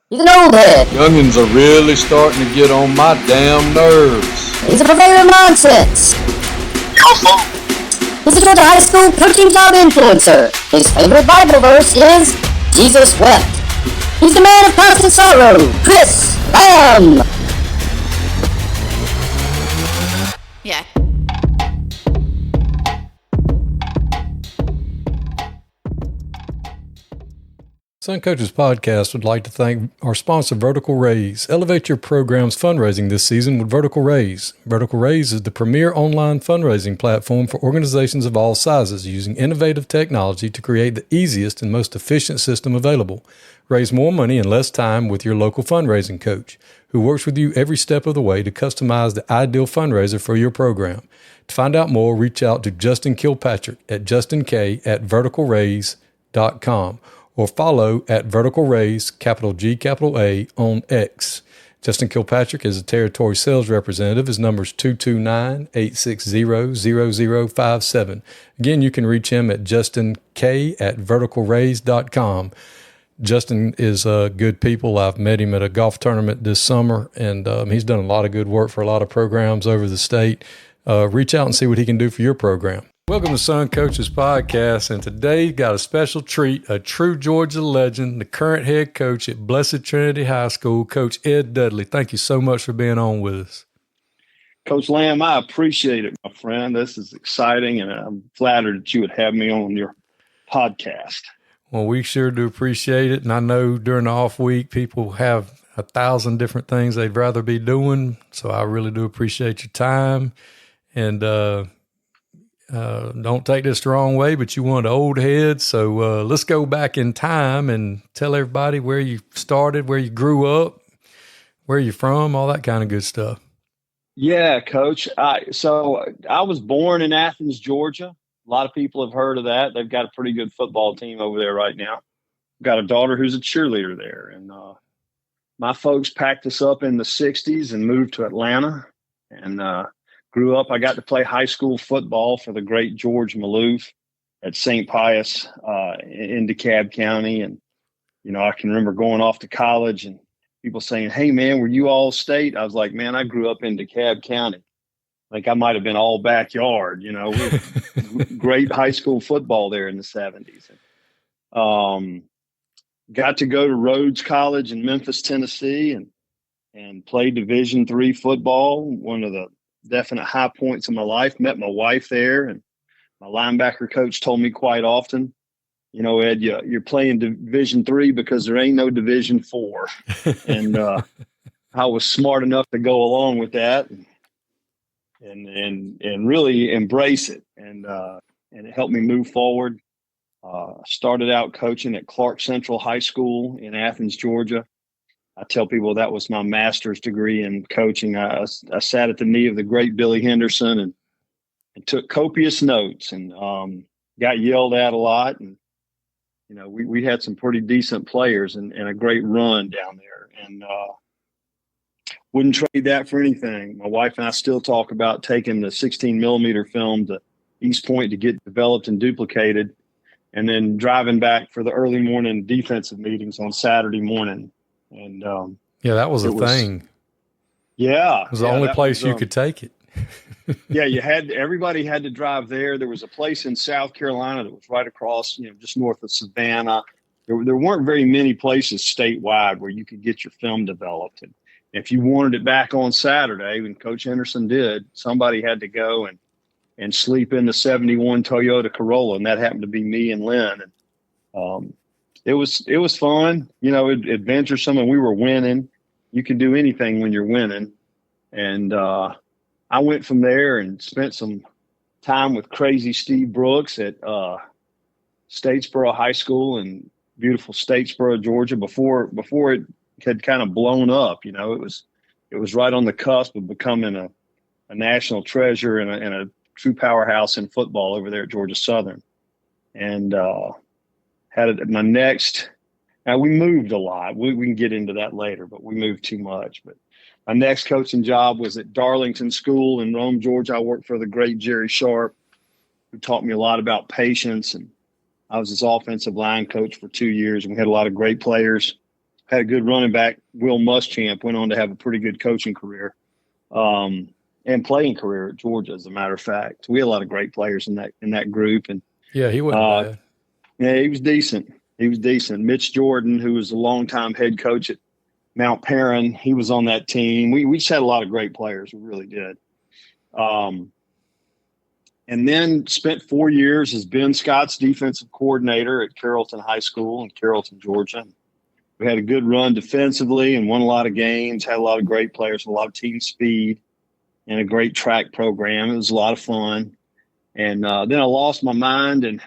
He's an old head. Youngins are really starting to get on my damn nerves. He's a purveyor of nonsense. He's a Georgia high school coaching job influencer. His favorite Bible verse is, Jesus wept. He's the man of constant sorrow, Chris Lamb. Yeah. Sun Coaches Podcast would like to thank our sponsor, Vertical Raise. Elevate your program's fundraising this season with Vertical Raise. Vertical Raise is the premier online fundraising platform for organizations of all sizes, using innovative technology to create the easiest and most efficient system available. Raise more money in less time with your local fundraising coach, who works with you every step of the way to customize the ideal fundraiser for your program. To find out more, reach out to Justin Kilpatrick at justink@verticalraise.com. or follow at Vertical Raise, capital G, capital A, on X. Justin Kilpatrick is a territory sales representative. His number is 229-860-0057. Again, you can reach him at justink@verticalraise.com. Justin is good people. I've met him at a golf tournament this summer, and he's done a lot of good work for a lot of programs over the state. Reach out and see what he can do for your program. Welcome to Sun Coaches Podcast, and today got a special treat, a true Georgia legend, the current head coach at Blessed Trinity High School, Coach Ed Dudley. Thank you so much for being on with us. Coach Lamb, I appreciate it, my friend. This is exciting, and I'm flattered that you would have me on your podcast. Well, we sure do appreciate it, and I know during the off week, people have 1,000 different things they'd rather be doing, so I really do appreciate your time, and don't take this the wrong way, but you want an old head. So let's go back in time and tell everybody where you started, where you grew up, where you're from, all that kind of good stuff. Yeah, Coach. So I was born in Athens, Georgia. A lot of people have heard of that. They've got a pretty good football team over there right now. I've got a daughter who's a cheerleader there. And my folks packed us up in the 60s and moved to Atlanta. And grew up, I got to play high school football for the great George Maloof at St. Pius in DeKalb County. And, you know, I can remember going off to college and people saying, "Hey, man, were you all state?" I was like, "Man, I grew up in DeKalb County." Like I might have been all backyard, you know, great high school football there in the 70s. Got to go to Rhodes College in Memphis, Tennessee and play Division III football, one of the definite high points of my life. Met my wife there, and my linebacker coach told me quite often, you know, "Ed, you're playing Division III because there ain't no Division IV." And I was smart enough to go along with that and really embrace it. And it helped me move forward. Started out coaching at Clark Central High School in Athens, Georgia. I tell people that was my master's degree in coaching. I sat at the knee of the great Billy Henderson and took copious notes and got yelled at a lot. And, you know, we had some pretty decent players and a great run down there. And wouldn't trade that for anything. My wife and I still talk about taking the 16 millimeter film to East Point to get developed and duplicated, and then driving back for the early morning defensive meetings on Saturday morning. And yeah, that was a thing. Yeah, it was the only place you could take it. Yeah, everybody had to drive there. There was a place in South Carolina that was right across, you know, just north of Savannah. There weren't very many places statewide where you could get your film developed. And if you wanted it back on Saturday, when Coach Henderson did, somebody had to go and sleep in the 71 Toyota Corolla, and that happened to be me and Lynn. And it was fun, you know, adventuresome, and we were winning. You can do anything when you're winning. And I went from there and spent some time with crazy Steve Brooks at Statesboro High School in beautiful Statesboro, Georgia, before it had kind of blown up. You know, it was right on the cusp of becoming a national treasure and a true powerhouse in football over there at Georgia Southern. And had it at my next. Now we moved a lot. We can get into that later, but we moved too much. But my next coaching job was at Darlington School in Rome, Georgia. I worked for the great Jerry Sharp, who taught me a lot about patience. And I was his offensive line coach for 2 years, and we had a lot of great players. had a good running back. Will Muschamp went on to have a pretty good coaching career and playing career at Georgia, as a matter of fact. We had a lot of great players in that group. And yeah, he wasn't bad. Yeah, he was decent. Mitch Jordan, who was a longtime head coach at Mount Perrin, he was on that team. We just had a lot of great players. We really did. And then spent 4 years as Ben Scott's defensive coordinator at Carrollton High School in Carrollton, Georgia. We had a good run defensively and won a lot of games, had a lot of great players, a lot of team speed, and a great track program. It was a lot of fun. And then I lost my mind and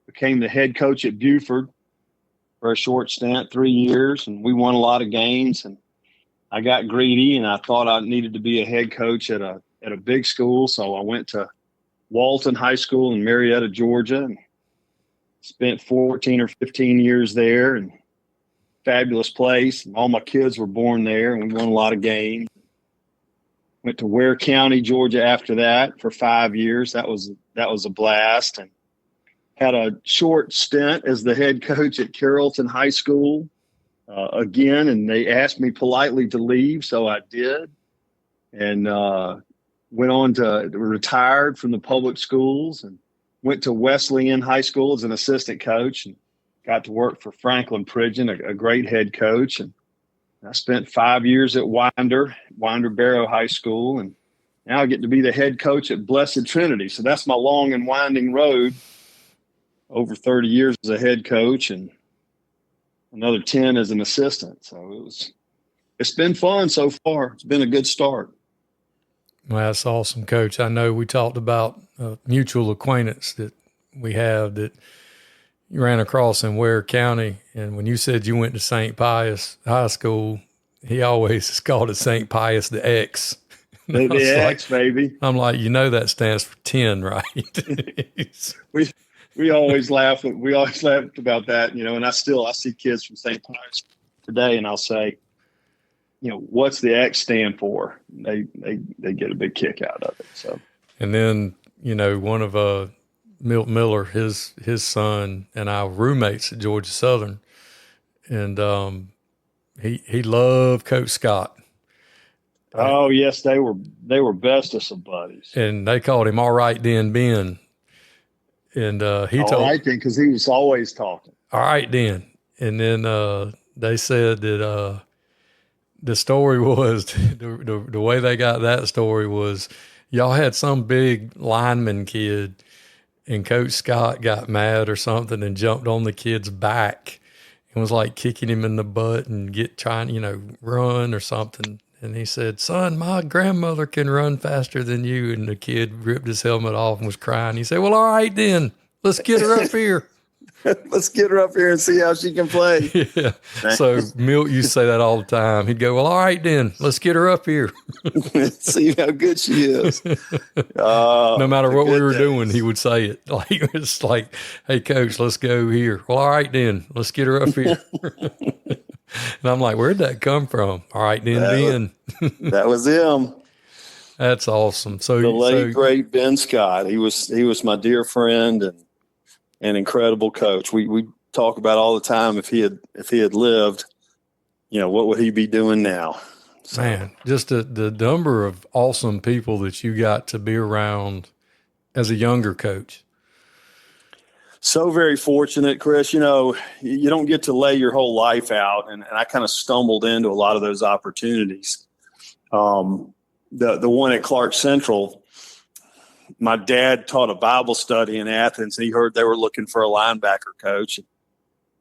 became the head coach at Buford for a short stint, 3 years, and we won a lot of games. And I got greedy, and I thought I needed to be a head coach at a big school, so I went to Walton High School in Marietta, Georgia, and spent 14 or 15 years there. And fabulous place. And all my kids were born there, and we won a lot of games. Went to Ware County, Georgia after that for 5 years. That was a blast. And had a short stint as the head coach at Carrollton High School again, and they asked me politely to leave, so I did. And went on to retired from the public schools and went to Wesleyan High School as an assistant coach and got to work for Franklin Pridgeon, a great head coach. And I spent 5 years at Winder Barrow High School, and now I get to be the head coach at Blessed Trinity. So that's my long and winding road. Over 30 years as a head coach and another 10 as an assistant. So it's been fun so far. It's been a good start. Well, that's awesome, Coach. I know we talked about a mutual acquaintance that we have that you ran across in Ware County. And when you said you went to St. Pius High School, he always called it St. Pius the X. The X, baby. I'm like, that stands for 10, right? We always laugh. We always laughed about that, and I see kids from St. Pius today, and I'll say, what's the X stand for? They get a big kick out of it. So, and then, one of Milt Miller, his son and I were roommates at Georgia Southern, and he loved Coach Scott. Oh yes, they were bestest of buddies, and they called him All Right Then Ben. And he told, all right then, because he was always talking. All right then. And then they said that the story was, the way they got that story was, y'all had some big lineman kid, and Coach Scott got mad or something and jumped on the kid's back and was like kicking him in the butt and trying, run or something. And he said, son, my grandmother can run faster than you. And the kid ripped his helmet off and was crying. He said, well, all right, then. Let's get her up here. Let's get her up here and see how she can play. Yeah. So Milt used to say that all the time. He'd go, well, all right, then. Let's get her up here. See how good she is. No matter what we were doing, he would say it. It's like, hey, Coach, let's go here. Well, all right, then. Let's get her up here. And I'm like, where'd that come from? All right, then, Ben. That was him. That's awesome. So the late great Ben Scott. He was my dear friend and an incredible coach. We talk about all the time if he had lived, what would he be doing now? So. Man, just the number of awesome people that you got to be around as a younger coach. So very fortunate, Chris. You don't get to lay your whole life out, and I kind of stumbled into a lot of those opportunities. The one at Clark Central, my dad taught a Bible study in Athens, and he heard they were looking for a linebacker coach.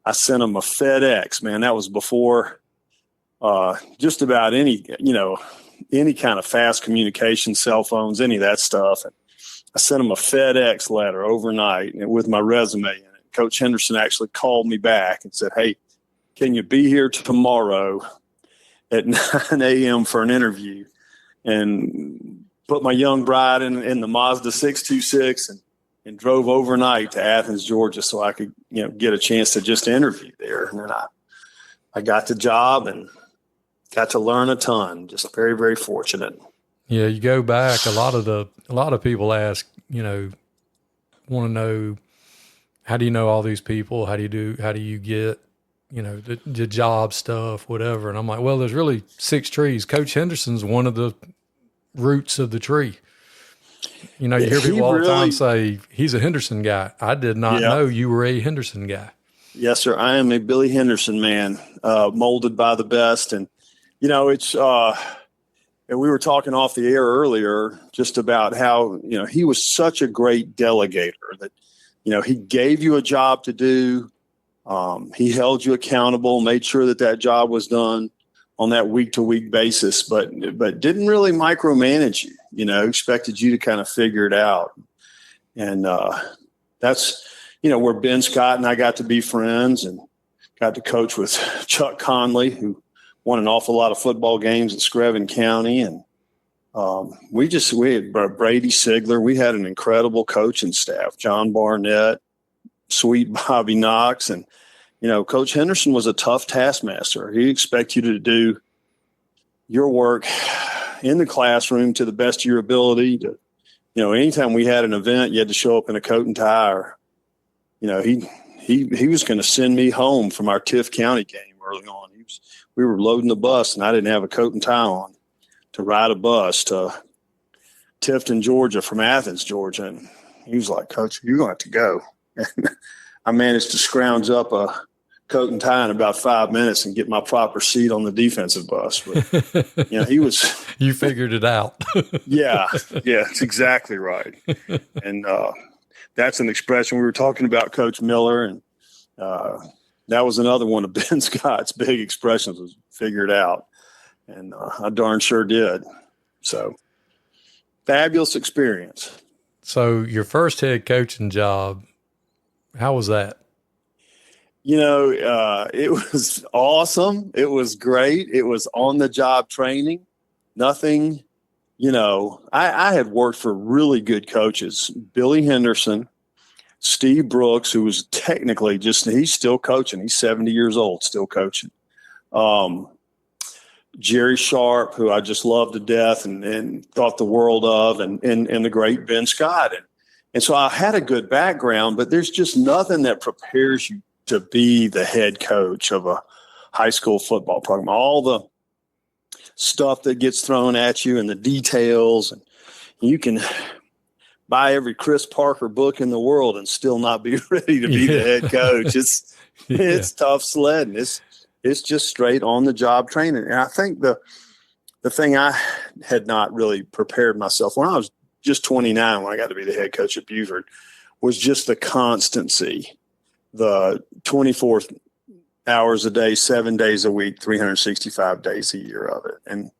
I sent him a FedEx, man. That was before just about any kind of fast communication, cell phones, any of that stuff. And I sent him a FedEx letter overnight with my resume in it. Coach Henderson actually called me back and said, hey, can you be here tomorrow at 9 a.m. for an interview? And put my young bride in the Mazda 626 and drove overnight to Athens, Georgia, so I could, get a chance to just interview there. And then I got the job and got to learn a ton. Just very, very fortunate. Yeah, you go back. A lot of people ask, want to know, how do you know all these people? How do you get the job stuff, whatever. And I'm like, well, there's really 6 trees. Coach Henderson's one of the roots of the tree. You hear people all the time say he's a Henderson guy. I did not know you were a Henderson guy. Yes, sir. I am a Billy Henderson man, molded by the best. And, it's, and we were talking off the air earlier just about how, he was such a great delegator that, he gave you a job to do. He held you accountable, made sure that job was done on that week-to-week basis, but didn't really micromanage you, expected you to kind of figure it out. And that's, where Ben Scott and I got to be friends and got to coach with Chuck Conley, who won an awful lot of football games at Screven County. And we had Brady Sigler. We had an incredible coaching staff, John Barnett, sweet Bobby Knox. And, Coach Henderson was a tough taskmaster. He expected you to do your work in the classroom to the best of your ability. Anytime we had an event, you had to show up in a coat and tie. Or, he was going to send me home from our Tiff County game early on. We were loading the bus, and I didn't have a coat and tie on to ride a bus to Tifton, Georgia, from Athens, Georgia. And he was like, "Coach, you're going to have to go." And I managed to scrounge up a coat and tie in about 5 minutes and get my proper seat on the defensive bus. But, he was. You figured it out. Yeah, it's exactly right. And that's an expression. We were talking about Coach Miller, and that was another one of Ben Scott's big expressions, was figure it out. And I darn sure did. So fabulous experience. So your first head coaching job, how was that? It was awesome. It was great. It was on the job training. Nothing, I had worked for really good coaches, Billy Henderson, Steve Brooks, who was technically he's still coaching. He's 70 years old, still coaching. Jerry Sharp, who I just loved to death and thought the world of, and the great Ben Scott. And so I had a good background, but there's just nothing that prepares you to be the head coach of a high school football program. All the stuff that gets thrown at you and the details, and you can buy every Chris Parker book in the world and still not be ready to be the head coach. It's tough sledding. It's just straight on the job training. And I think the thing I had not really prepared myself when I was just 29, when I got to be the head coach at Buford, was just the constancy, the 24 hours a day, 7 days a week, 365 days a year of it. And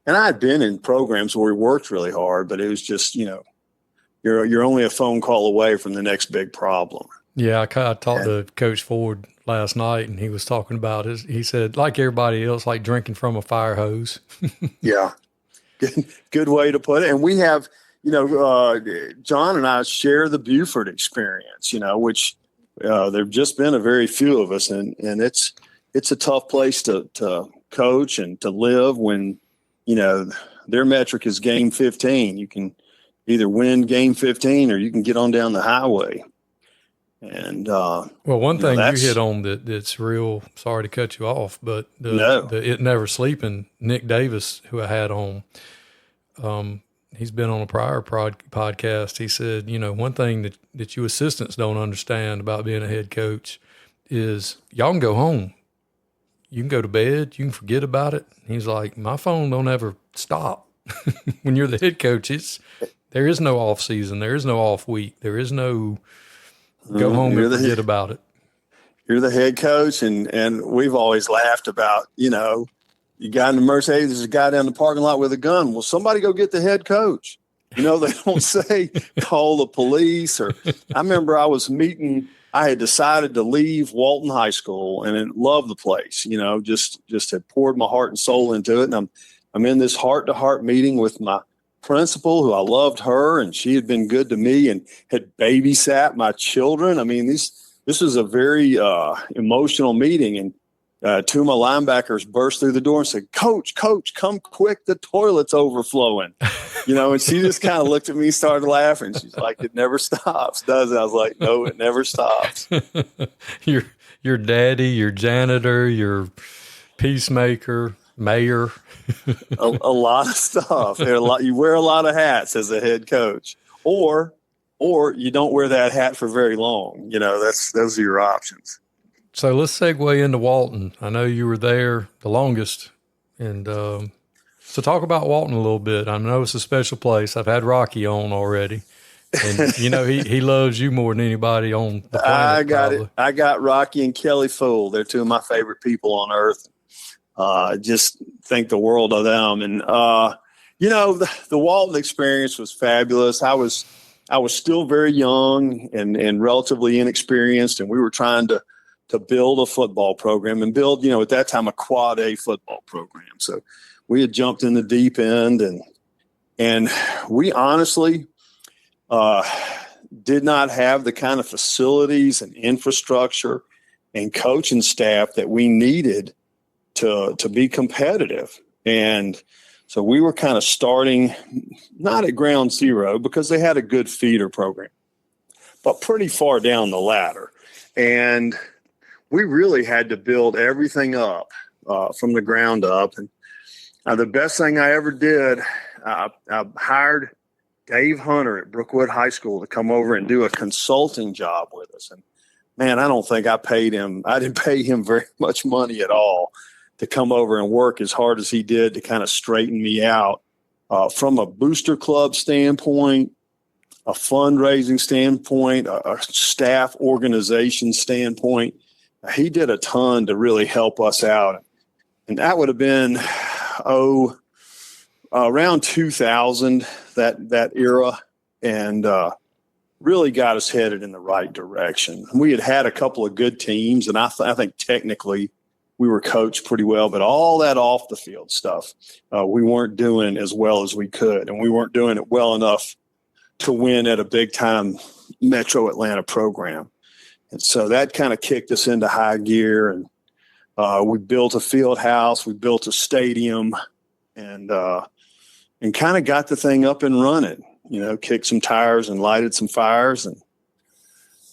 I had been in programs where we worked really hard, but it was just, you're only a phone call away from the next big problem. Yeah, I talked to Coach Ford last night, and he was talking about he said, like everybody else, like drinking from a fire hose. Yeah, good way to put it. And we have, John and I share the Buford experience, which there've just been a very few of us, and it's a tough place to coach and to live when, their metric is game 15. You can either win game 15 or you can get on down the highway. And one thing you hit on that's real, sorry to cut you off, but the It Never Sleeping, Nick Davis, who I had on, he's been on a prior podcast. He said, one thing that you assistants don't understand about being a head coach is y'all can go home. You can go to bed. You can forget about it. He's like, my phone don't ever stop. When you're the head coach, there is no off season. There is no off week. There is no go home and forget about it. You're the head coach, and we've always laughed about, you got in the Mercedes, there's a guy down the parking lot with a gun. Well, somebody go get the head coach. They don't say call the police. Or I remember I had decided to leave Walton High School and loved the place, just had poured my heart and soul into it. And I'm in this heart-to-heart meeting with my principal, who I loved her, and she had been good to me and had babysat my children. I mean, this was a very emotional meeting, and two of my linebackers burst through the door and said, Coach, come quick, the toilet's overflowing. And she just kind of looked at me, started laughing. She's like, it never stops, does it? I was like, no, it never stops. your daddy, your janitor, your peacemaker, mayor. a lot of stuff. You wear a lot of hats as a head coach, or you don't wear that hat for very long. Those are your options. So let's segue into Walton. I know you were there the longest, and so talk about Walton a little bit. I know it's a special place. I've had Rocky on already, and he loves you more than anybody on the planet. I got probably. it. I got Rocky and Kelly Fool. They're two of my favorite people on earth. Just think the world of them. And the Walton experience was fabulous. I was still very young and relatively inexperienced, and we were trying to build a football program and build, at that time, a quad A football program. So we had jumped in the deep end, and we honestly did not have the kind of facilities and infrastructure and coaching staff that we needed to be competitive. And so we were kind of starting not at ground zero, because they had a good feeder program, but pretty far down the ladder. And we really had to build everything up from the ground up. And the best thing I ever did, I hired Dave Hunter at Brookwood High School to come over and do a consulting job with us. And man, I don't think I didn't pay him very much money at all to come over and work as hard as he did to kind of straighten me out from a booster club standpoint, a fundraising standpoint, a staff organization standpoint. He did a ton to really help us out. And that would have been, around 2000, that era, and really got us headed in the right direction. We had a couple of good teams, and I think technically we were coached pretty well, but all that off the field stuff, we weren't doing as well as we could, and we weren't doing it well enough to win at a big time Metro Atlanta program. And so that kind of kicked us into high gear, and we built a field house, we built a stadium, and kind of got the thing up and running, kicked some tires and lighted some fires and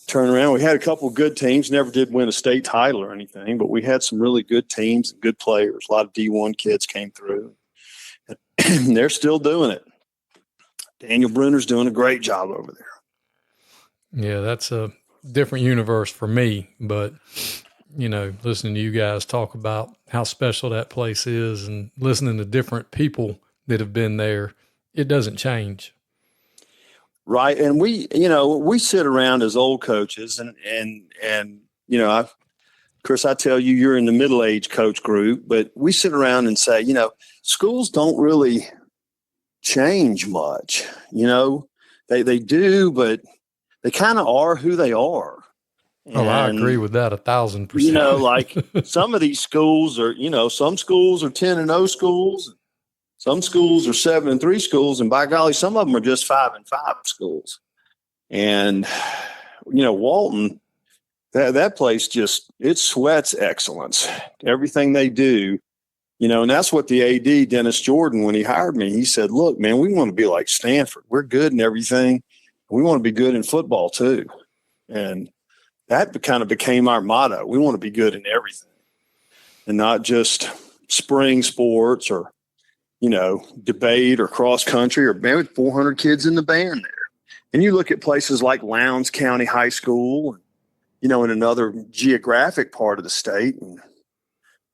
turned around. We had a couple of good teams, never did win a state title or anything, but we had some really good teams and good players. A lot of D1 kids came through, and they're still doing it. Daniel Bruner's doing a great job over there. Yeah, that's a different universe for me, but listening to you guys talk about how special that place is and listening to different people that have been there, it doesn't change. Right. And we sit around as old coaches and Chris, I tell you, you're in the middle-aged coach group, but we sit around and say, schools don't really change much. They do, but they kind of are who they are. Oh, I agree with that 1,000%. Like some of these schools are, some schools are 10-0 schools. Some schools are 7-3 schools. And by golly, some of them are just 5-5 schools. And, Walton, that place it sweats excellence. Everything they do, and that's what the AD, Dennis Jordan, when he hired me, he said, look, man, we want to be like Stanford. We're good in everything. We want to be good in football too. And that kind of became our motto. We want to be good in everything and not just spring sports or, debate or cross country, or man, with 400 kids in the band there. And you look at places like Lowndes County High School, in another geographic part of the state, and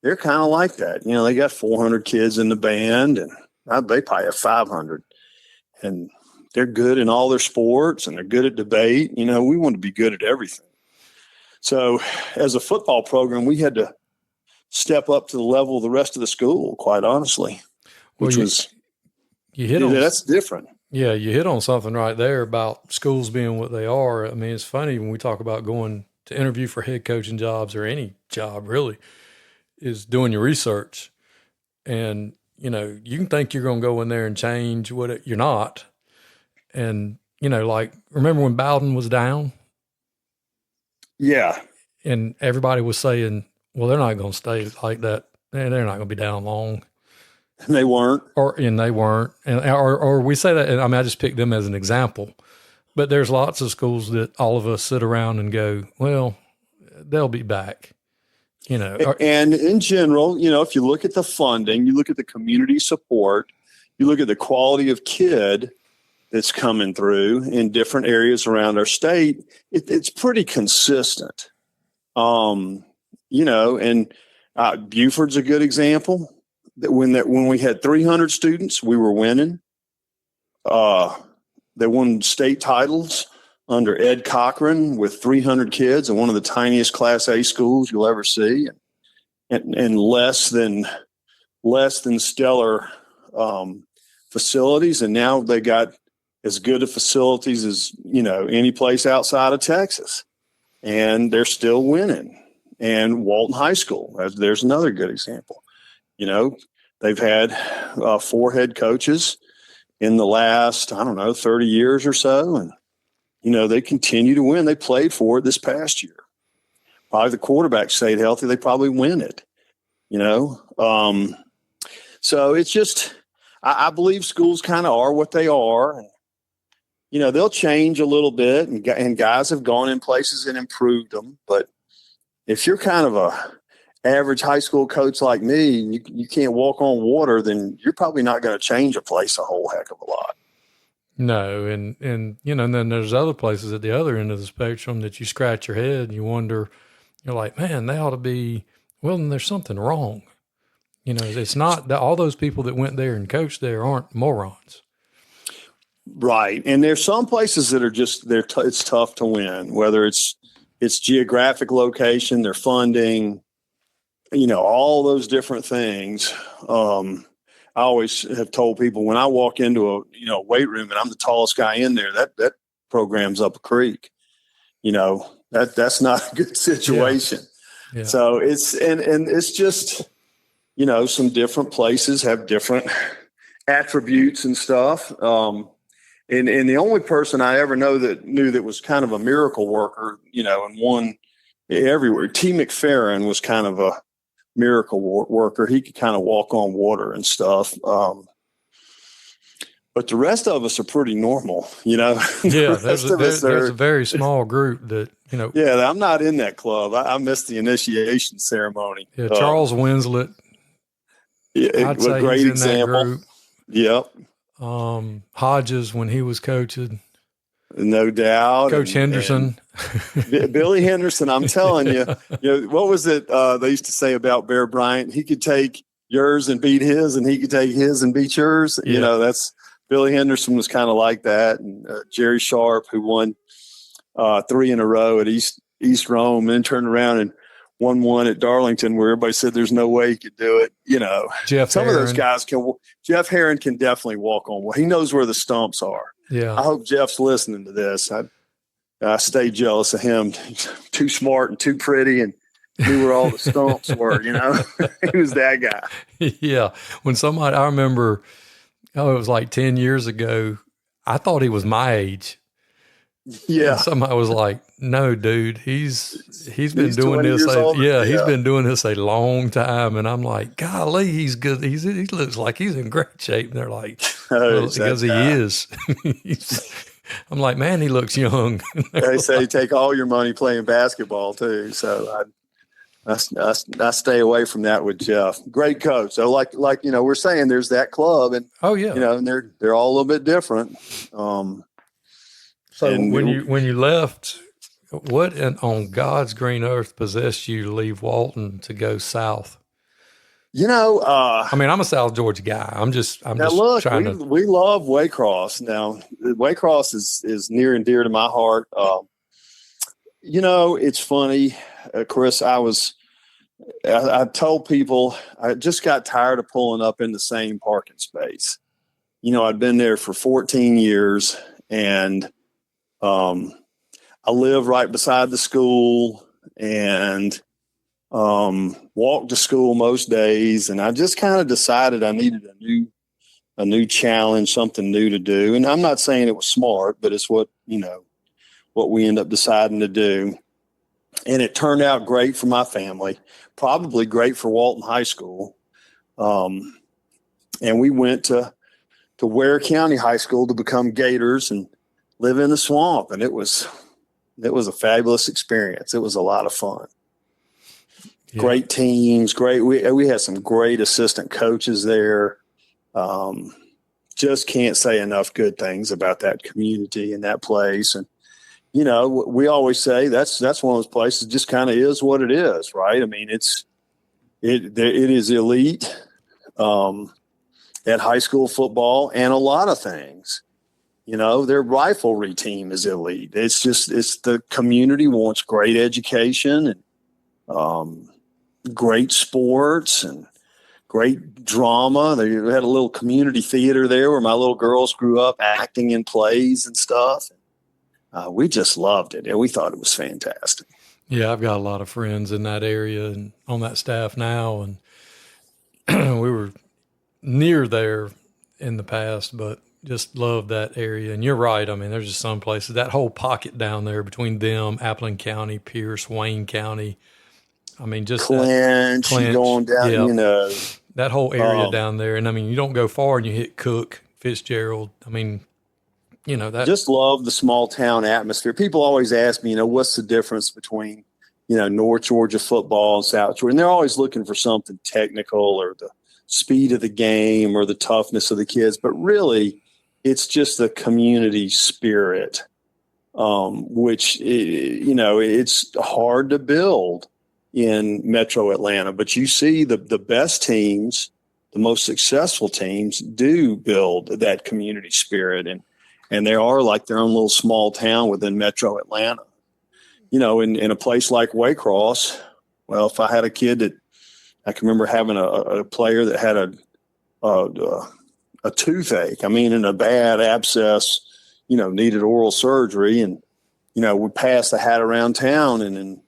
they're kind of like that. They got 400 kids in the band, and they probably have 500. And they're good in all their sports, and they're good at debate. We want to be good at everything. So as a football program, we had to step up to the level of the rest of the school, quite honestly, which was that's different. Yeah, you hit on something right there about schools being what they are. I mean, it's funny when we talk about going to interview for head coaching jobs or any job really, is doing your research. And, you can think you're going to go in there and change you're not. And, like, remember when Bowden was down? Yeah. And everybody was saying, well, they're not going to stay like that. They're not going to be down long. And they weren't. And they weren't. Or we say that, and I just picked them as an example. But there's lots of schools that all of us sit around and go, well, they'll be back. You know, and in general, you know, if you look at the funding, you look at the community support, you look at the quality of kid that's coming through in different areas around our state, it's pretty consistent. You know, and Buford's a good example. That when we had 300 students, we were winning. They won state titles under Ed Cochran with 300 kids in one of the tiniest Class A schools you'll ever see, and less than stellar facilities. And now they got as good of facilities as, you know, any place outside of Texas, and they're still winning. And Walton High School, there's another good example. You know, they've had 4 head coaches in the last, 30 years or so. And, you know, they continue to win. They played for it this past year. Probably the quarterback stayed healthy, they probably win it, you know. So it's just, I believe schools kind of are what they are. And, you know, they'll change a little bit, and guys have gone in places and improved them. But if you're kind of a average high school coach like me, and you can't walk on water, then you're probably not going to change a place a whole heck of a lot. No, and you know, and then there's other places at the other end of the spectrum that you scratch your head and you wonder, you're like, man, they ought to be, well, then there's something wrong. You know, it's not that all those people that went there and coached there aren't morons. Right. And there's some places that are just, it's tough to win, whether it's geographic location, their funding, you know, all those different things. I always have told people when I walk into a weight room and I'm the tallest guy in there, that program's up a creek. You know, that's not a good situation. Yeah. Yeah. So it's just, you know, some different places have different attributes and stuff. And the only person I ever knew that was kind of a miracle worker, you know, and won everywhere. T. McFerrin was kind of a miracle worker. He could kind of walk on water and stuff. But the rest of us are pretty normal, you know. Yeah, there's a very small group that, you know. Yeah, I'm not in that club. I missed the initiation ceremony. Yeah, Charles Winslet. Yeah, I'd say great he's in example. that group. Yep. Hodges when he was coaching. No doubt. Coach Henderson. Billy Henderson, I'm telling you, you know, what was it they used to say about Bear Bryant? He could take yours and beat his, and he could take his and beat yours. Yeah. You know, that's Billy Henderson was kind of like that. And Jerry Sharp, who won 3 in a row at East Rome, and then turned around and won 1 at Darlington where everybody said there's no way he could do it. You know, some of those guys can. Jeff Herron can definitely walk on. Well, he knows where the stumps are. Yeah. I hope Jeff's listening to this. I stay jealous of him. Too smart and too pretty and knew where all the stumps were, you know. He was that guy. Yeah. When I remember, it was like 10 years ago, I thought he was my age. Yeah. And somebody was like, no, dude, he's been doing this. He's been doing this a long time. And I'm like, golly, he's good. He looks like he's in great shape. And they're like, because he is. I'm like, man, he looks young. They say take all your money playing basketball too. So I stay away from that with Jeff. Great coach. So like, you know, we're saying there's that club and, you know, and they're all a little bit different. So when you left, what on God's green earth possessed you to leave Walton to go south? You know, I mean, I'm a South Georgia guy. I'm just trying to. We love Waycross. Now, Waycross is near and dear to my heart. You know, it's funny, Chris. I told people I just got tired of pulling up in the same parking space. You know, I'd been there for 14 years, and I live right beside the school, and walk to school most days. And I just kind of decided I needed a new challenge, something new to do. And I'm not saying it was smart, but it's what we end up deciding to do. And it turned out great for my family, probably great for Walton High School. And we went to Ware County High School to become Gators and live in the swamp. And it was It was a fabulous experience. It was a lot of fun. Yeah. Great teams, we had some great assistant coaches there. Just can't say enough good things about that community and that place. And, we always say that's one of those places just kind of is what it is, right? I mean, it is elite at high school football and a lot of things. Their riflery team is elite. It's the community wants great education and great sports and great drama. They had a little community theater there where my little girls grew up acting in plays and stuff. We just loved it, and we thought it was fantastic. Yeah, I've got a lot of friends in that area and on that staff now, and we were near there in the past, but just love that area. And you're right. I mean, there's just some places, that whole pocket down there between them, Appleton County, Pierce, Wayne County. I mean, just Clinch. Going down, yeah, that whole area down there. And I mean, you don't go far and you hit Cook, Fitzgerald. I mean, that. Just love the small town atmosphere. People always ask me, what's the difference between, North Georgia football and South Georgia? And they're always looking for something technical or the speed of the game or the toughness of the kids. But really, it's just the community spirit, which, it's hard to build in Metro Atlanta. But you see the best teams, the most successful teams do build that community spirit. And they are like their own little small town within Metro Atlanta. In a place like Waycross, well, if I had a kid that I can remember having a player that had a toothache, in a bad abscess, needed oral surgery. And, we passed the hat around town, and in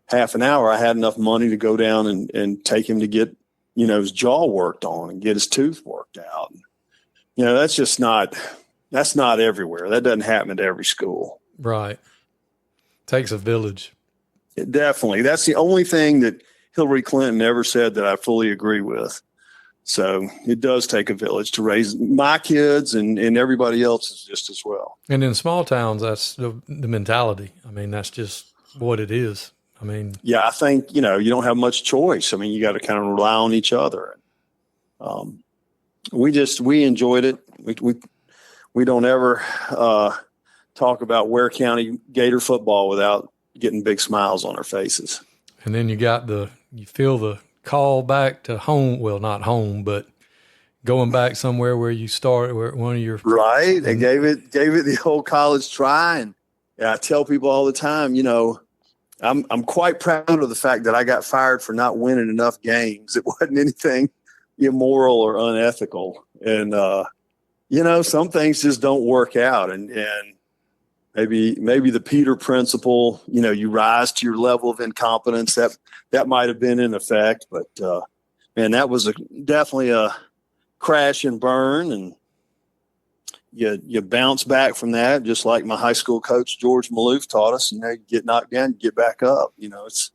half an hour, I had enough money to go down and take him to get, his jaw worked on and get his tooth worked out. That's not everywhere. That doesn't happen at every school. Right. Takes a village. Definitely. That's the only thing that Hillary Clinton ever said that I fully agree with. So it does take a village to raise my kids and everybody else's just as well. And in small towns, that's the mentality. I mean, that's just what it is. I mean, yeah, I think, you don't have much choice. I mean, you got to kind of rely on each other. We enjoyed it. We don't ever talk about Ware County Gator football without getting big smiles on our faces. And then you feel the call back to home. Well, not home, but going back somewhere where you started, where one of your right. They gave it the whole college try, and I tell people all the time, I'm quite proud of the fact that I got fired for not winning enough games. It wasn't anything immoral or unethical, and some things just don't work out, and maybe the Peter principle, you rise to your level of incompetence. That might have been in effect, but man, that was definitely a crash and burn, and you bounce back from that, just like my high school coach George Maloof taught us. You get knocked down, you get back up. It's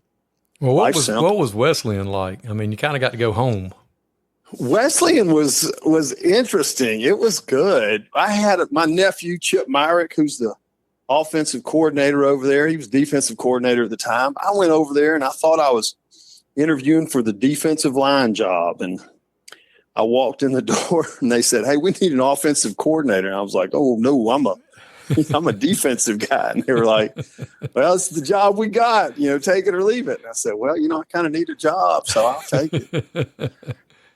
what was Wesleyan like? I mean, you kind of got to go home. Wesleyan was interesting. It was good. I had my nephew Chip Myrick, who's the offensive coordinator over there. He was defensive coordinator at the time. I went over there and I thought I was interviewing for the defensive line job, and I walked in the door and they said, "Hey, we need an offensive coordinator." And I was like, "Oh no, I'm a defensive guy." And they were like, "Well, it's the job we got. Take it or leave it." And I said, "Well, I kind of need a job, so I'll take it."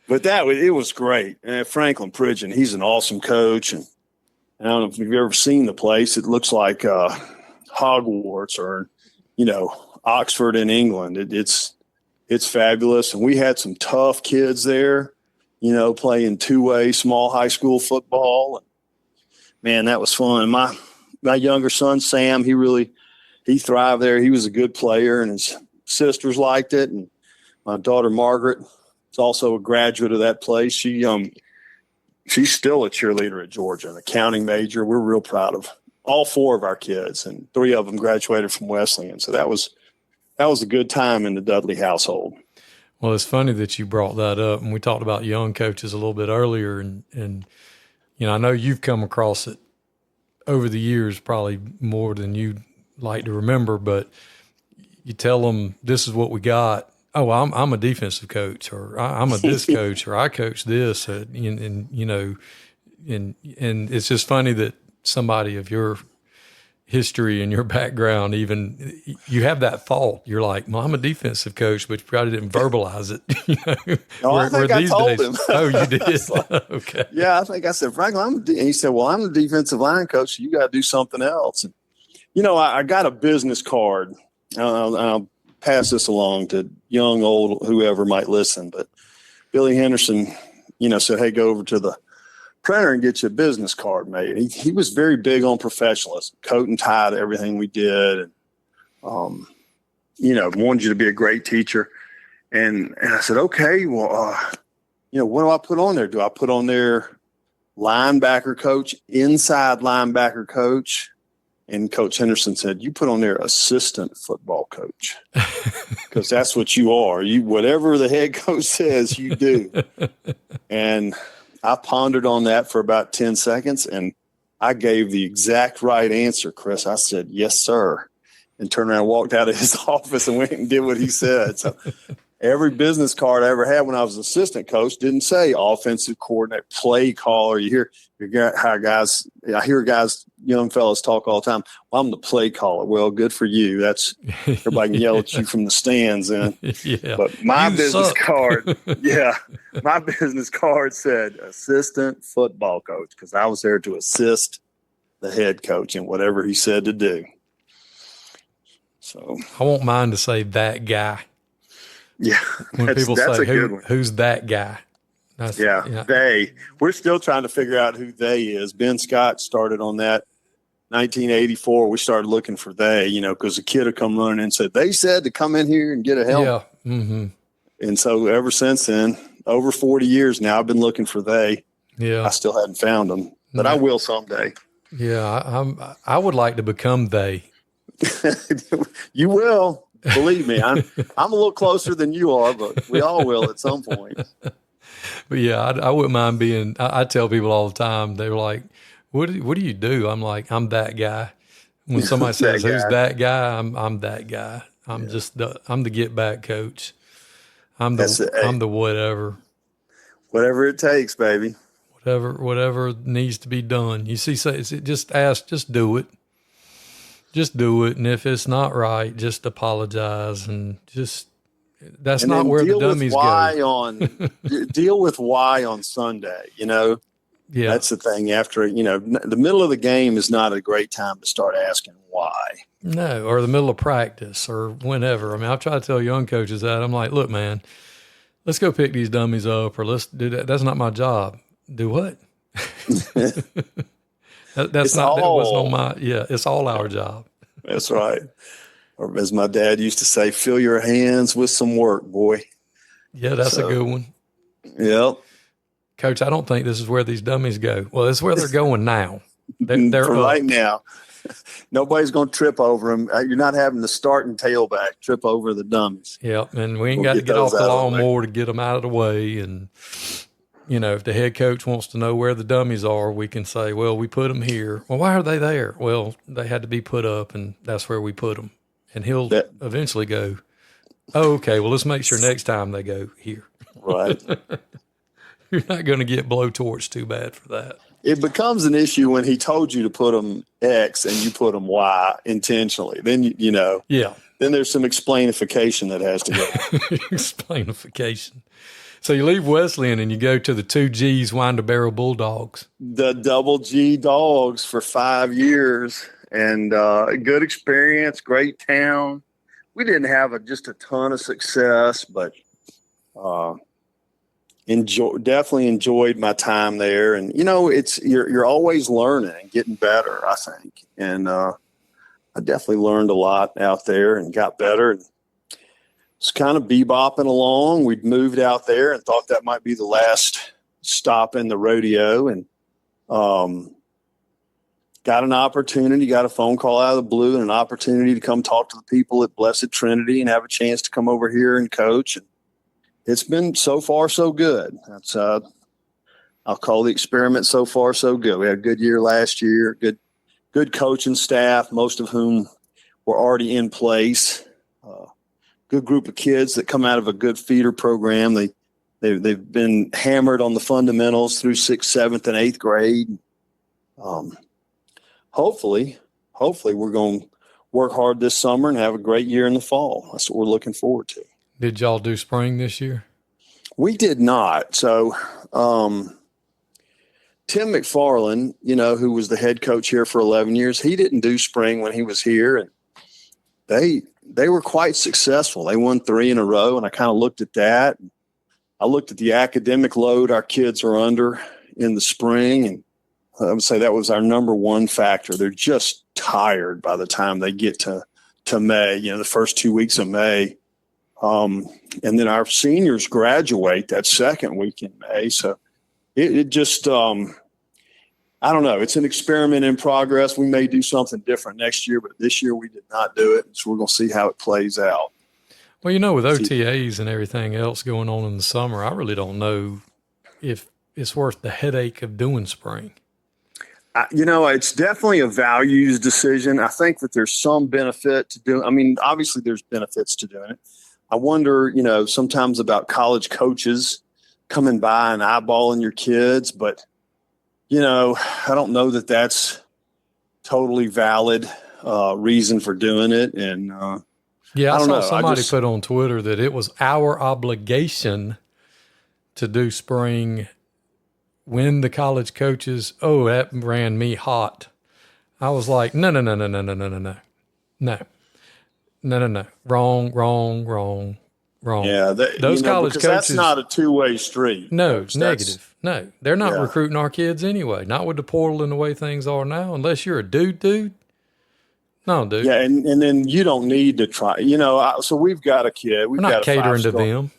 But it was great. And Franklin Pridgeon, he's an awesome coach. And I don't know if you've ever seen the place. It looks like Hogwarts or, Oxford in England. It's fabulous. And we had some tough kids there, playing two-way small high school football. And, man, that was fun. My younger son, Sam, he thrived there. He was a good player, and his sisters liked it. And my daughter, Margaret, is also a graduate of that place. She's still a cheerleader at Georgia, an accounting major. We're real proud of all four of our kids, and three of them graduated from Wesleyan. So that was a good time in the Dudley household. Well, it's funny that you brought that up, and we talked about young coaches a little bit earlier, and I know you've come across it over the years, probably more than you'd like to remember, but you tell them this is what we got. Oh, I'm a defensive coach, or I'm a this coach, or I coach this, and you know, and it's just funny that somebody of your history and your background, even you have that thought. You're like, well, I'm a defensive coach, but you probably didn't verbalize it. You know, no, I think I told him. Oh, you did? Okay. Yeah, I think I said, Franklin, and he said, well, I'm the defensive line coach. So you got to do something else. And, you know, I got a business card. I'll pass this along to young, old, whoever might listen. But Billy Henderson, you know, said, hey, go over to the printer and get you a business card made. He was very big on professionalism, coat and tie to everything we did. And, you know, wanted you to be a great teacher. And I said, okay, well, you know, what do I put on there? Do I put on there linebacker coach, inside linebacker coach? And Coach Henderson said, you put on there assistant football coach, because that's what you are. You, whatever the head coach says, you do. And I pondered on that for about 10 seconds, and I gave the exact right answer, Chris. I said, yes, sir, and turned around and walked out of his office and went and did what he said. So every business card I ever had when I was assistant coach didn't say offensive coordinator, play caller. You hear how guys, I hear guys, young fellas talk all the time. Well, I'm the play caller. Well, good for you. That's everybody can yell at you from the stands. And Yeah. But my You business suck. card, my business card said assistant football coach, because I was there to assist the head coach in whatever he said to do. So I won't mind to say that guy. yeah, When people that's say, a good one. who's that guy? That's, Yeah, we're still trying to figure out who they is. Ben Scott started on that 1984. We started looking for they, you know, because a kid would come running and said, they said to come in here and get a helmet. Yeah. Mm-hmm. And so ever since then, over 40 years now, I've been looking for they. Yeah. I still hadn't found them, but I will someday. Yeah. I would like to become they. You will. Believe me, I'm a little closer than you are, but we all will at some point. But yeah, I wouldn't mind being. I tell people all the time. They're like, "What do you do?" I'm like, "I'm that guy." When somebody says, "Who's that guy?" I'm that guy. I'm the get back coach. I'm the whatever. Whatever it takes, baby. Whatever needs to be done. You see, just do it. Just do it, and if it's not right, just apologize, and that's not where the dummies go. Deal with why on Sunday. You know, Yeah, that's the thing. After, you know, the middle of the game is not a great time to start asking why. no, or the middle of practice or whenever. I mean, I try to tell young coaches that. I'm like, look, man, let's go pick these dummies up, or let's do that. That's not my job. Do what? It's all our job. That's right. Or as my dad used to say, fill your hands with some work, boy. Yeah, that's a good one. Yep. Coach, I don't think this is where these dummies go. Well, it's where they're going now. They're For right now. Nobody's going to trip over them. You're not having the start and tailback trip over the dummies. Yep, and we ain't got to get off the lawnmower to get them out of the way. And, you know, if the head coach wants to know where the dummies are, we can say, well, we put them here. Well, why are they there? Well, they had to be put up, and that's where we put them. And he'll eventually go, oh, okay, well, let's make sure next time they go here. Right. You're not going to get blowtorch too bad for that. It becomes an issue when he told you to put them X and you put them Y intentionally. Then, you know. Yeah. Then there's some explainification that has to go. Explainification. So you leave Wesleyan and you go to the 2Gs Winder Barrel Bulldogs. The double G Dogs for 5 years, and good experience, great town. We didn't have just a ton of success, but definitely enjoyed my time there. And you know, you're always learning and getting better, I think. And I definitely learned a lot out there and got better. And it's kind of bebopping along. We'd moved out there and thought that might be the last stop in the rodeo, and got an opportunity, got a phone call out of the blue and an opportunity to come talk to the people at Blessed Trinity and have a chance to come over here and coach. And it's been so far so good. That's I'll call the experiment so far so good. We had a good year last year, good coaching staff, most of whom were already in place. Good group of kids that come out of a good feeder program. They've been hammered on the fundamentals through 6th, 7th, and 8th grade. Hopefully we're going to work hard this summer and have a great year in the fall. That's what we're looking forward to. Did y'all do spring this year? We did not. So Tim McFarland, who was the head coach here for 11 years, he didn't do spring when he was here. And they were quite successful. They won 3 in a row, and I kind of looked at that. I looked at the academic load our kids are under in the spring, and I would say that was our number one factor. They're just tired by the time they get to May, the first 2 weeks of May. And then our seniors graduate that second week in May. So it just, I don't know. It's an experiment in progress. We may do something different next year, but this year we did not do it. So we're going to see how it plays out. Well, with OTAs and everything else going on in the summer, I really don't know if it's worth the headache of doing spring. It's definitely a values decision. I think that there's some benefit to doing. I mean, obviously there's benefits to doing it. I wonder, sometimes about college coaches coming by and eyeballing your kids, but I don't know that that's totally valid reason for doing it. And I saw somebody put on Twitter that it was our obligation to do spring when the college coaches. Oh, that ran me hot. I was like, no. Wrong. Yeah, those college coaches. That's not a two-way street. No, it's negative. No, they're not recruiting our kids anyway. Not with the portal and the way things are now. Unless you're a dude. No, dude. Yeah, and then you don't need to try. So we've got a kid. We're not catering to them.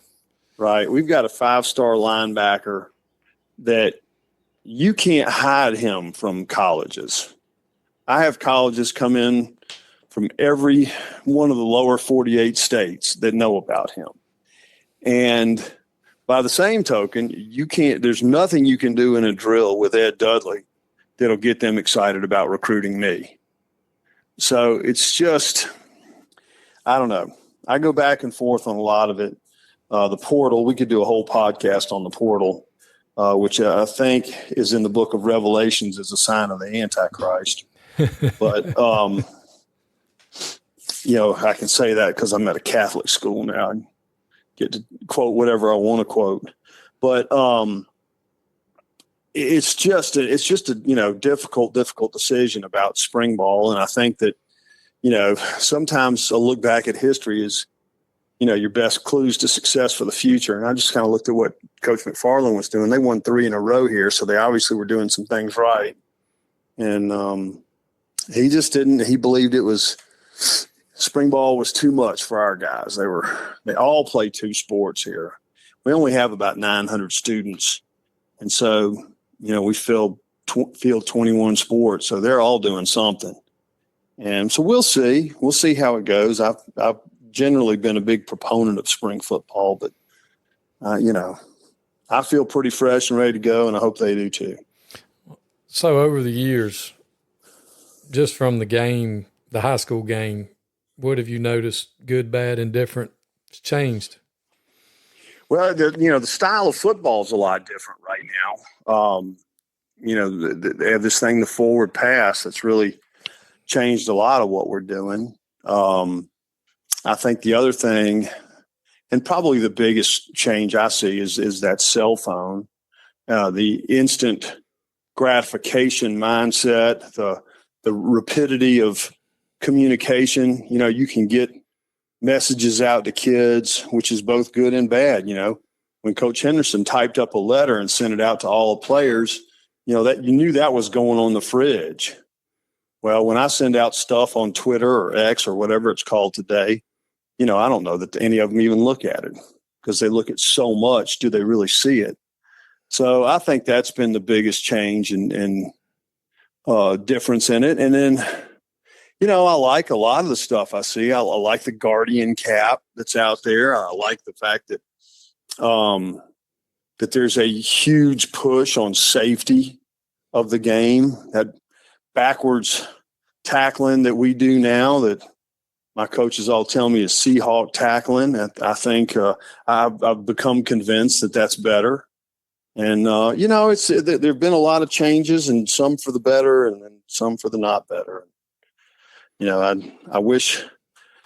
Right. We've got a 5-star linebacker that you can't hide him from colleges. I have colleges come in from every one of the lower 48 states that know about him. And by the same token, there's nothing you can do in a drill with Ed Dudley that'll get them excited about recruiting me. So it's just, I don't know. I go back and forth on a lot of it. The portal, we could do a whole podcast on the portal, which I think is in the book of Revelations as a sign of the Antichrist. But, I can say that because I'm at a Catholic school now. I get to quote whatever I want to quote. But it's just a difficult decision about spring ball. And I think that, sometimes a look back at history is, your best clues to success for the future. And I just kind of looked at what Coach McFarland was doing. They won 3 in a row here, so they obviously were doing some things right. And he just didn't. He believed spring ball was too much for our guys. They all play 2 sports here. We only have about 900 students, and so we field 21 sports, so they're all doing something. And so we'll see. We'll see how it goes. I've generally been a big proponent of spring football, but I feel pretty fresh and ready to go, and I hope they do too. So over the years, just from the game, the high school game, what have you noticed, good, bad, indifferent, has changed? Well, the style of football is a lot different right now. They have this thing, the forward pass, that's really changed a lot of what we're doing. I think the other thing, and probably the biggest change I see is that cell phone, the instant gratification mindset, the rapidity of communication. You can get messages out to kids, which is both good and bad. When Coach Henderson typed up a letter and sent it out to all the players, that you knew that was going on the fridge. Well, when I send out stuff on Twitter or X or whatever it's called today, I don't know that any of them even look at it because they look at so much. Do they really see it? So I think that's been the biggest change and difference in it. And then, I like a lot of the stuff I see. I like the Guardian cap that's out there. I like the fact that that there's a huge push on safety of the game, that backwards tackling that we do now that my coaches all tell me is Seahawk tackling. I think I've become convinced that that's better. And, there have been a lot of changes, and some for the better and then some for the not better. I wish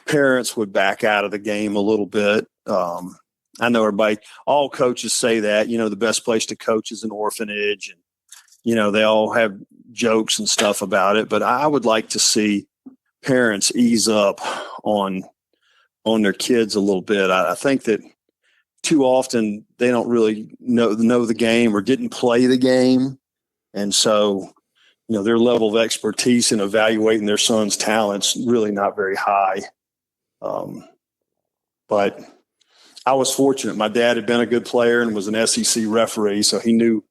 parents would back out of the game a little bit. I know all coaches say that, the best place to coach is an orphanage, and, they all have jokes and stuff about it. But I would like to see parents ease up on their kids a little bit. I think that too often they don't really know the game or didn't play the game. And so, their level of expertise in evaluating their son's talent's really not very high. But I was fortunate. My dad had been a good player and was an SEC referee, so he knew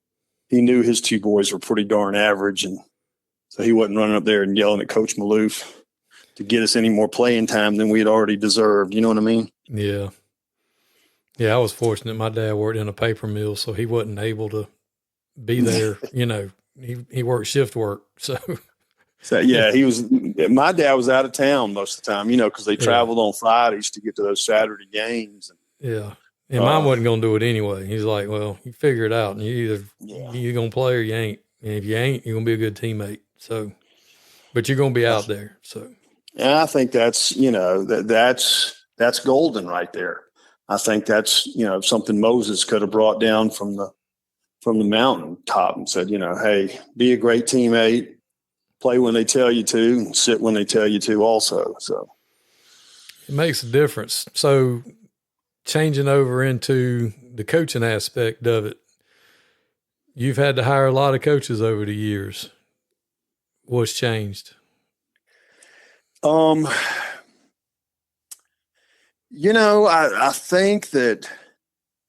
his two boys were pretty darn average, and so he wasn't running up there and yelling at Coach Maloof to get us any more playing time than we had already deserved. You know what I mean? Yeah. Yeah, I was fortunate. My dad worked in a paper mill, so he wasn't able to be there. He worked shift work, so. So, yeah, my dad was out of town most of the time, because they traveled on Fridays to get to those Saturday games. Yeah. And mine wasn't going to do it anyway. He's like, well, you figure it out, and you're going to play or you ain't. And if you ain't, you're going to be a good teammate. So, but you're going to be out there. So, and I think that's, that's golden right there. I think that's, something Moses could have brought down from the mountain top and said, hey, be a great teammate, play when they tell you to, and sit when they tell you to also. So it makes a difference. So changing over into the coaching aspect of it, you've had to hire a lot of coaches over the years. What's changed? I think that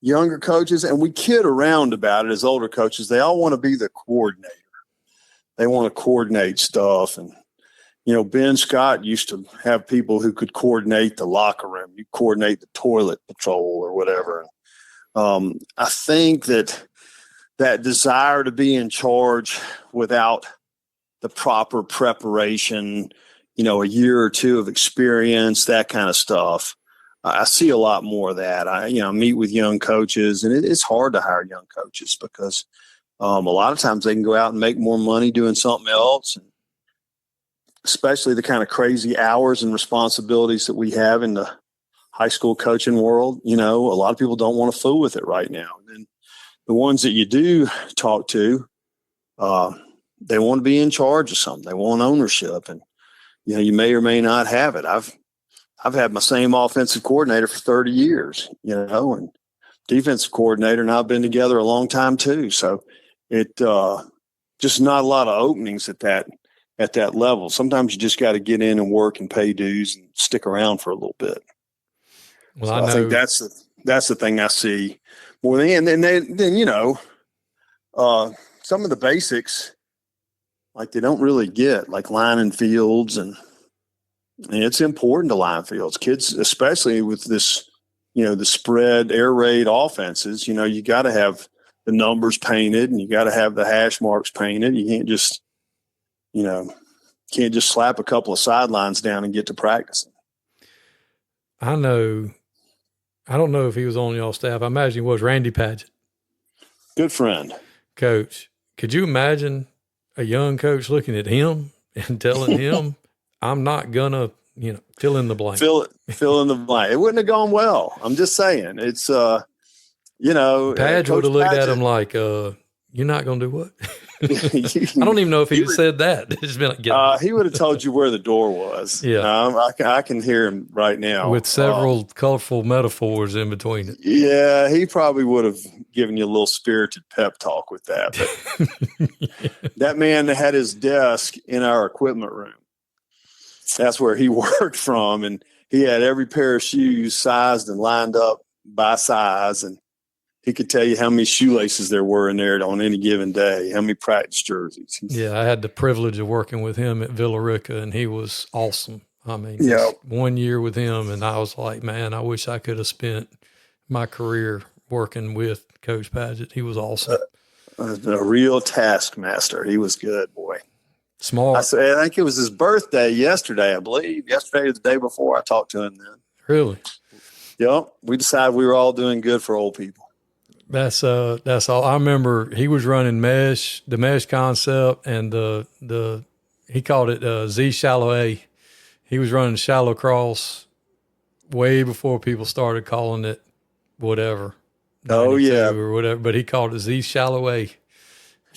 younger coaches, and we kid around about it as older coaches, they all want to be the coordinator. They want to coordinate stuff. And, Ben Scott used to have people who could coordinate the locker room. You coordinate the toilet patrol or whatever. I think that desire to be in charge without the proper preparation, a year or two of experience, that kind of stuff. I see a lot more of that. I meet with young coaches, and it's hard to hire young coaches because a lot of times they can go out and make more money doing something else, and especially the kind of crazy hours and responsibilities that we have in the high school coaching world. A lot of people don't want to fool with it right now. And the ones that you do talk to, they want to be in charge of something. They want ownership, and you may or may not have it. I've had my same offensive coordinator for 30 years, and defensive coordinator, and I've been together a long time too. So it just not a lot of openings at that level. Sometimes you just got to get in and work and pay dues and stick around for a little bit. Well, so I think that's the thing I see more than, and then some of the basics, like they don't really get, like lining fields, and it's important to line fields. Kids, especially with this, the spread air raid offenses, you got to have the numbers painted, and you got to have the hash marks painted. You can't just, slap a couple of sidelines down and get to practicing. I don't know if he was on y'all staff. I imagine he was. Randy Padgett. Good friend. Coach, could you imagine a young coach looking at him and telling him, I'm not gonna, fill in the blank. Fill in the blank. It wouldn't have gone well. I'm just saying. It's Padge would have looked at him like, you're not gonna do what? I don't even know if he said that. It's just been like, he would have told you where the door was. Yeah. I can hear him right now. With several colorful metaphors in between it. Yeah, he probably would have given you a little spirited pep talk with that. But Yeah. That man had his desk in our equipment room. That's where he worked from, and he had every pair of shoes sized and lined up by size, and he could tell you how many shoelaces there were in there on any given day, how many practice jerseys. Yeah, I had the privilege of working with him at Villa Rica, and he was awesome. I mean, Yeah. 1 year with him, and I was like, man, I wish I could have spent my career working with Coach Padgett. He was awesome. A real taskmaster. He was good, boy. Smart. I think it was his birthday yesterday, I believe. Yesterday or the day before, I talked to him then. Really? Yep. We decided we were all doing good for old people. That's all. I remember he was running the mesh concept, and he called it Z Shallow A. He was running shallow cross way before people started calling it whatever. Oh yeah, or whatever. But he called it Z Shallow A,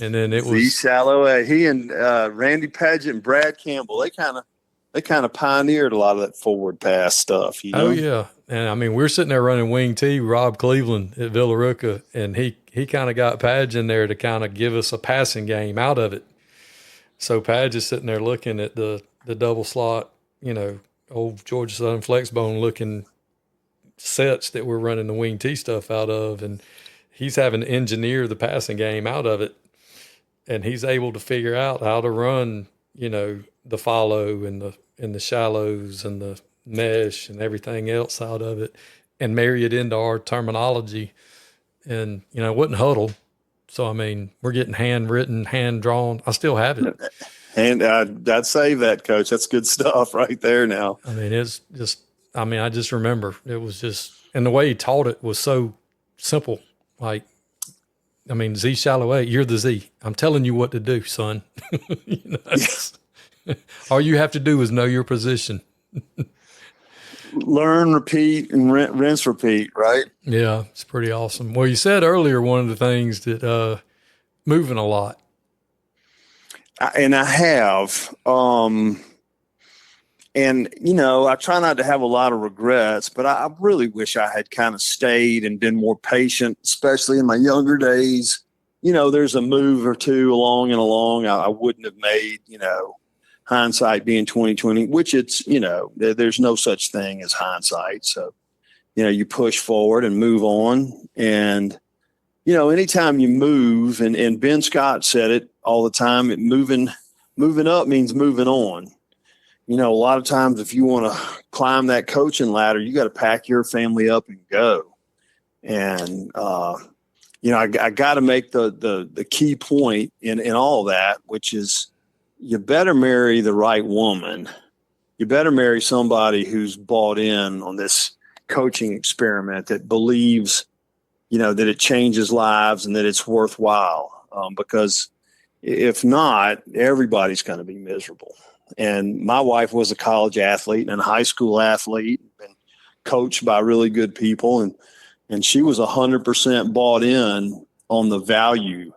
and then it was Z Shallow A. He and Randy Paget and Brad Campbell. They kind of pioneered a lot of that forward pass stuff. You know? Oh yeah, and I mean we're sitting there running wing T, Rob Cleveland at Villaruca, and he kind of got Padge in there to kind of give us a passing game out of it. So Padge is sitting there looking at the double slot, old Georgia Southern Flexbone looking sets that we're running the wing T stuff out of, and he's having to engineer the passing game out of it, and he's able to figure out how to run, the follow and the shallows and the mesh and everything else out of it, and marry it into our terminology. And it wasn't huddle, so I mean we're getting handwritten, hand drawn. I still have it. And I'd save that, Coach. That's good stuff right there now. I mean, it's just, I just remember it was just, and the way he taught it was so simple. Like, Z Shallow A, you're the Z. I'm telling you what to do, son. Yes. All you have to do is know your position. Learn, repeat, and rinse, repeat, right? Yeah, it's pretty awesome. Well, you said earlier one of the things that moving a lot. And I have, and I try not to have a lot of regrets, but I really wish I had kind of stayed and been more patient, especially in my younger days. There's a move or two along I wouldn't have made, hindsight being 2020, which it's, there's no such thing as hindsight. So, you push forward and move on. And, anytime you move, and Ben Scott said it all the time, moving up means moving on. A lot of times if you want to climb that coaching ladder, you got to pack your family up and go. And, I got to make the key point in all that, which is you better marry the right woman. You better marry somebody who's bought in on this coaching experiment, that believes, that it changes lives and that it's worthwhile. Because if not, everybody's going to be miserable. And my wife was a college athlete and a high school athlete, and coached by really good people. And she was 100% bought in on the value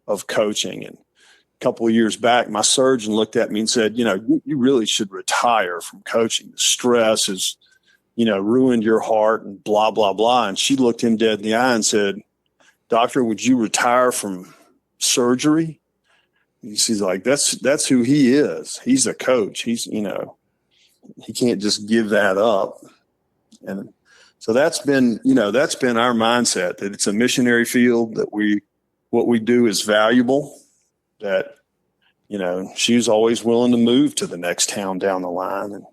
of coaching. And a couple of years back, my surgeon looked at me and said, you really should retire from coaching. The stress has, ruined your heart and blah, blah, blah. And she looked him dead in the eye and said, "Doctor, would you retire from surgery?" She's like, that's who he is. He's a coach. He's, he can't just give that up. And so that's been our mindset, that it's a missionary field, that what we do is valuable, that, she was always willing to move to the next town down the line and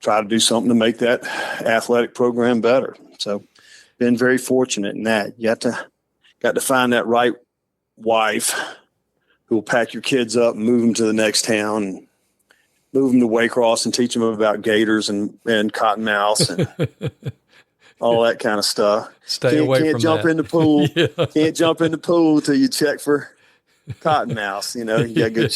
try to do something to make that athletic program better. So been very fortunate in that. You got to find that right wife who will pack your kids up and move them to the next town, and move them to Waycross and teach them about gators and cottonmouths and all that kind of stuff. Stay away from that. Can't jump in the pool. Yeah. Can't jump in the pool till you check for cottonmouths. You got to go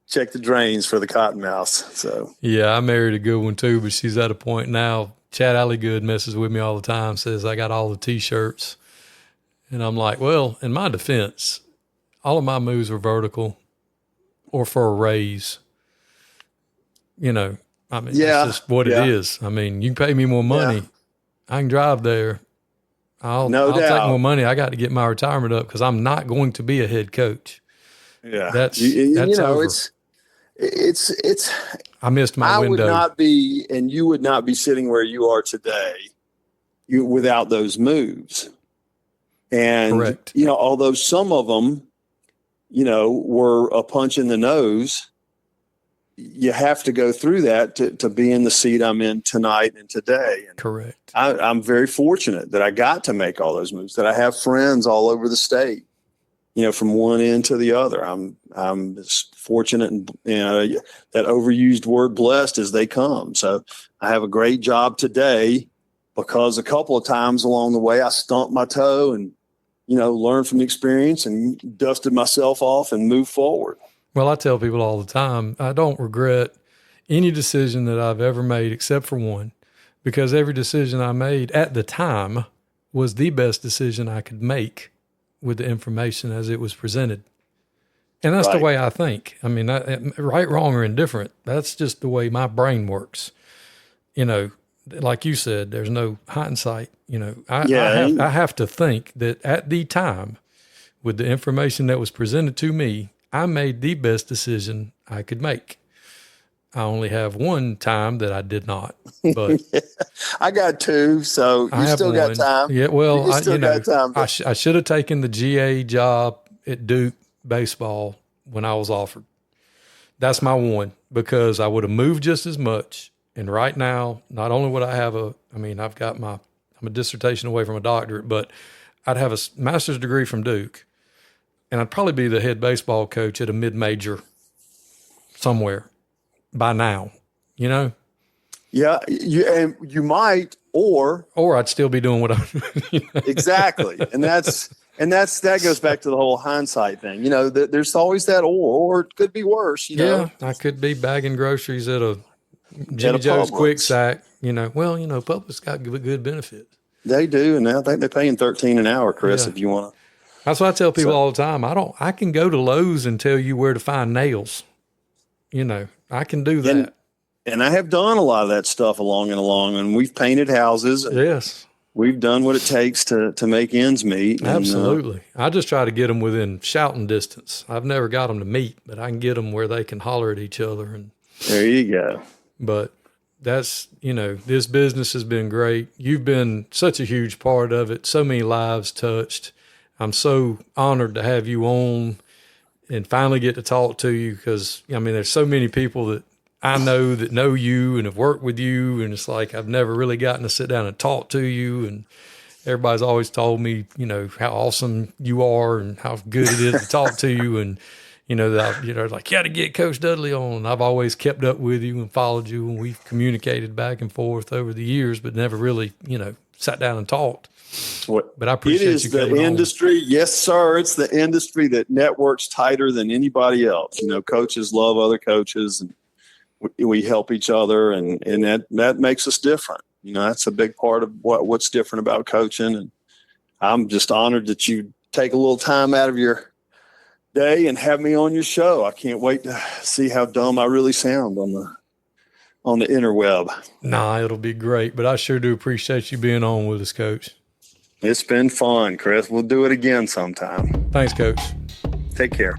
check the drains for the cottonmouths. So yeah, I married a good one too, but she's at a point now. Chad Alligood messes with me all the time, says I got all the T-shirts. And I'm like, well, in my defense, all of my moves were vertical or for a raise. That's just what it is. I mean, you can pay me more money. Yeah. I can drive there. I'll take more money. I got to get my retirement up because I'm not going to be a head coach. Yeah. That's over. It's I missed my window. I would not be, and you would not be sitting where you are today without those moves. And, correct. Although some of them, were a punch in the nose, you have to go through that to be in the seat I'm in tonight and today. And correct. I'm very fortunate that I got to make all those moves, that I have friends all over the state, from one end to the other. I'm as fortunate and that overused word blessed as they come. So I have a great job today because a couple of times along the way I stumped my toe and learned from the experience and dusted myself off and moved forward. Well, I tell people all the time, I don't regret any decision that I've ever made except for one, because every decision I made at the time was the best decision I could make with the information as it was presented. And that's the way I think. I mean, right, wrong, or indifferent, that's just the way my brain works. Like you said, there's no hindsight. I have to think that at the time, with the information that was presented to me, I made the best decision I could make. I only have one time that I did not, but I got two, so you still got time. Yeah, well, got time. I should have taken the GA job at Duke baseball when I was offered. That's my one, because I would have moved just as much. And right now, not only would I have I'm a dissertation away from a doctorate, but I'd have a master's degree from Duke, and I'd probably be the head baseball coach at a mid-major somewhere by now, Yeah, you might, or I'd still be doing what I'm doing. Exactly. And that goes back to the whole hindsight thing. There's always that or it could be worse, Yeah, I could be bagging groceries at a Jimmy Joe's Quick Sack, Publix got good benefits. They do, and I think they're paying $13 an hour, Chris, if you want to. That's what I tell people all the time. I can go to Lowe's and tell you where to find nails. I can do that. And I have done a lot of that stuff along, and we've painted houses. Yes. We've done what it takes to make ends meet. Absolutely. I just try to get them within shouting distance. I've never got them to meet, but I can get them where they can holler at each other. And there you go. But that's, this business has been great. You've been such a huge part of it. So many lives touched. I'm so honored to have you on and finally get to talk to you, because, there's so many people that I know that know you and have worked with you, and it's like I've never really gotten to sit down and talk to you, and everybody's always told me, how awesome you are and how good it is to talk to you, and that like, you got to get Coach Dudley on. And I've always kept up with you and followed you, and we've communicated back and forth over the years, but never really, sat down and talked. But I appreciate you. It is the industry. Yes, sir. It's the industry that networks tighter than anybody else. Coaches love other coaches, and we help each other, and that makes us different. That's a big part of what's different about coaching. And I'm just honored that you take a little time out of your day and have me on your show. I can't wait to see how dumb I really sound on the interweb. Nah, it'll be great. But I sure do appreciate you being on with us, Coach. It's been fun, Chris. We'll do it again sometime. Thanks, Coach. Take care.